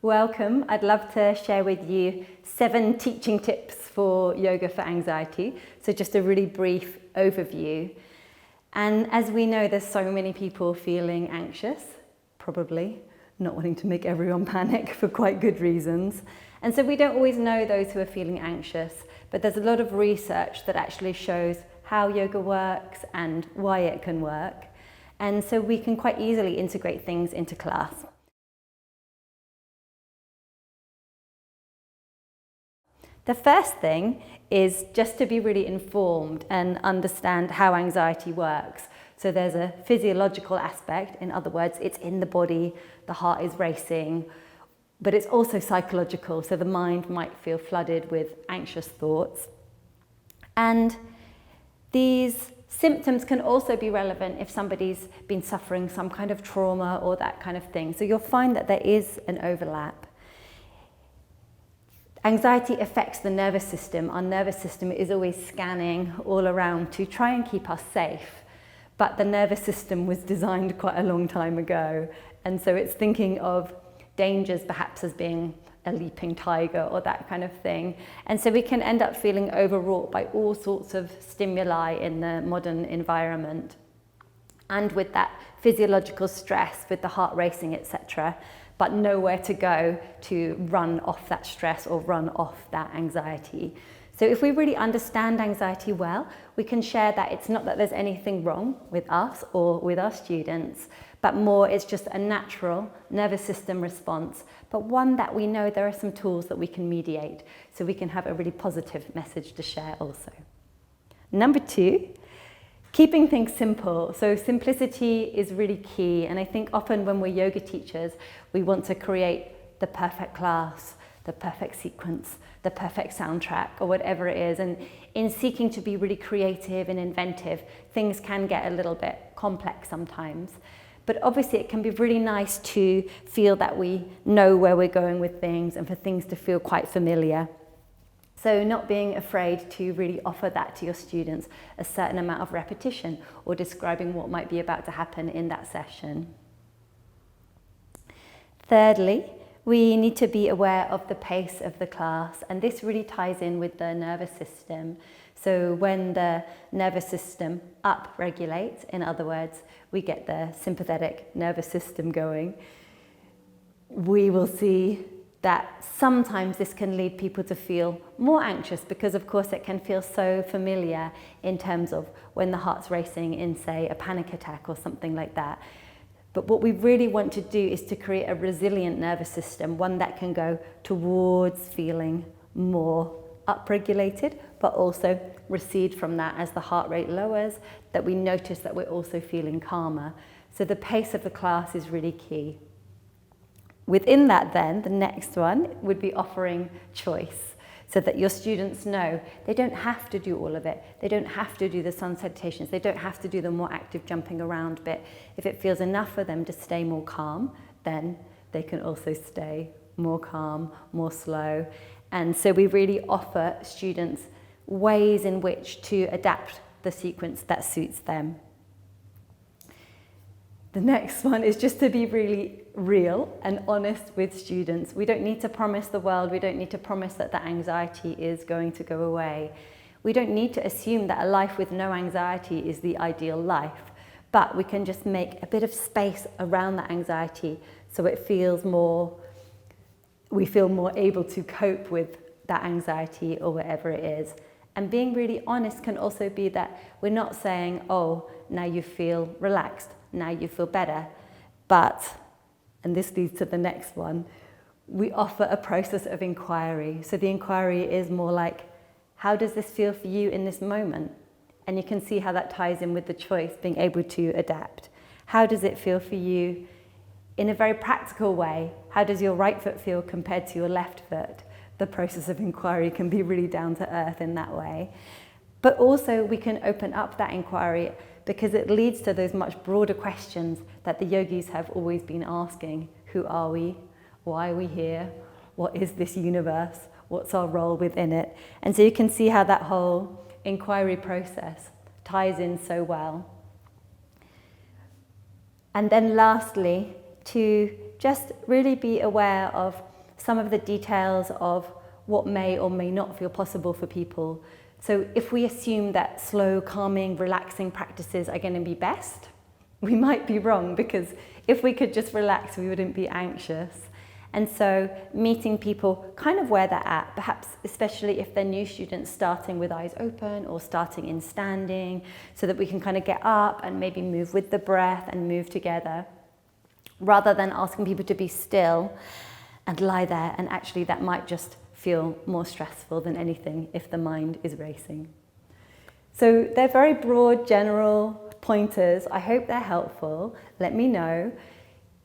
Welcome. I'd love to share with you 7 teaching tips for yoga for anxiety. So just a really brief overview. And as we know, there's so many people feeling anxious, probably not wanting to make everyone panic for quite good reasons. And so we don't always know those who are feeling anxious, but there's a lot of research that actually shows how yoga works and why it can work. And so we can quite easily integrate things into class. The first thing is just to be really informed and understand how anxiety works. So there's a physiological aspect, in other words, it's in the body, the heart is racing, but it's also psychological, so the mind might feel flooded with anxious thoughts. And these symptoms can also be relevant if somebody's been suffering some kind of trauma or that kind of thing. So you'll find that there is an overlap. Anxiety affects the nervous system. Our nervous system is always scanning all around to try and keep us safe. But the nervous system was designed quite a long time ago. And so it's thinking of dangers perhaps as being a leaping tiger or that kind of thing. And so we can end up feeling overwrought by all sorts of stimuli in the modern environment. And with that physiological stress, with the heart racing, etc., but nowhere to go to run off that stress or run off that anxiety. So if we really understand anxiety well, we can share that it's not that there's anything wrong with us or with our students, but more it's just a natural nervous system response, but one that we know there are some tools that we can mediate, so we can have a really positive message to share also. Number 2, keeping things simple. So simplicity is really key, and I think often when we're yoga teachers, we want to create the perfect class, the perfect sequence, the perfect soundtrack, or whatever it is. And in seeking to be really creative and inventive, things can get a little bit complex sometimes. But obviously it can be really nice to feel that we know where we're going with things and for things to feel quite familiar. So not being afraid to really offer that to your students, a certain amount of repetition or describing what might be about to happen in that session. Thirdly, we need to be aware of the pace of the class, and this really ties in with the nervous system. So when the nervous system up-regulates, in other words, we get the sympathetic nervous system going, we will see that sometimes this can lead people to feel more anxious because of course it can feel so familiar in terms of when the heart's racing in, say, a panic attack or something like that. But what we really want to do is to create a resilient nervous system, one that can go towards feeling more upregulated, but also recede from that as the heart rate lowers, that we notice that we're also feeling calmer. So the pace of the class is really key. Within that then, the next one would be offering choice, so that your students know they don't have to do all of it. They don't have to do the sun salutations. They don't have to do the more active jumping around bit. If it feels enough for them to stay more calm, then they can also stay more calm, more slow. And so we really offer students ways in which to adapt the sequence that suits them. The next one is just to be really real and honest with students. We don't need to promise the world, we don't need to promise that the anxiety is going to go away. We don't need to assume that a life with no anxiety is the ideal life, but we can just make a bit of space around that anxiety so it feels more, we feel more able to cope with that anxiety or whatever it is. And being really honest can also be that we're not saying, oh, now you feel relaxed, now you feel better, but, and this leads to the next one, we offer a process of inquiry. So the inquiry is more like, how does this feel for you in this moment? And you can see how that ties in with the choice, being able to adapt. How does it feel for you in a very practical way? How does your right foot feel compared to your left foot? The process of inquiry can be really down to earth in that way. But also we can open up that inquiry because it leads to those much broader questions that the yogis have always been asking. Who are we? Why are we here? What is this universe? What's our role within it? And so you can see how that whole inquiry process ties in so well. And then lastly, to just really be aware of some of the details of what may or may not feel possible for people. So if we assume that slow, calming, relaxing practices are going to be best, we might be wrong, because if we could just relax, we wouldn't be anxious. And so meeting people kind of where they're at, perhaps especially if they're new students starting with eyes open or starting in standing, so that we can kind of get up and maybe move with the breath and move together, rather than asking people to be still and lie there, and actually that might just feel more stressful than anything if the mind is racing. So they're very broad, general pointers. I hope they're helpful. Let me know.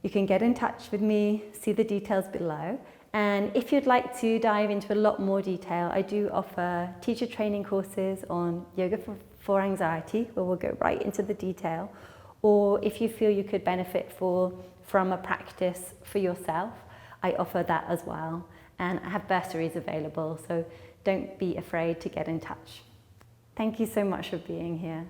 You can get in touch with me, see the details below. And if you'd like to dive into a lot more detail, I do offer teacher training courses on yoga for anxiety, where we'll go right into the detail. Or if you feel you could benefit from a practice for yourself, I offer that as well. And I have bursaries available, so don't be afraid to get in touch. Thank you so much for being here.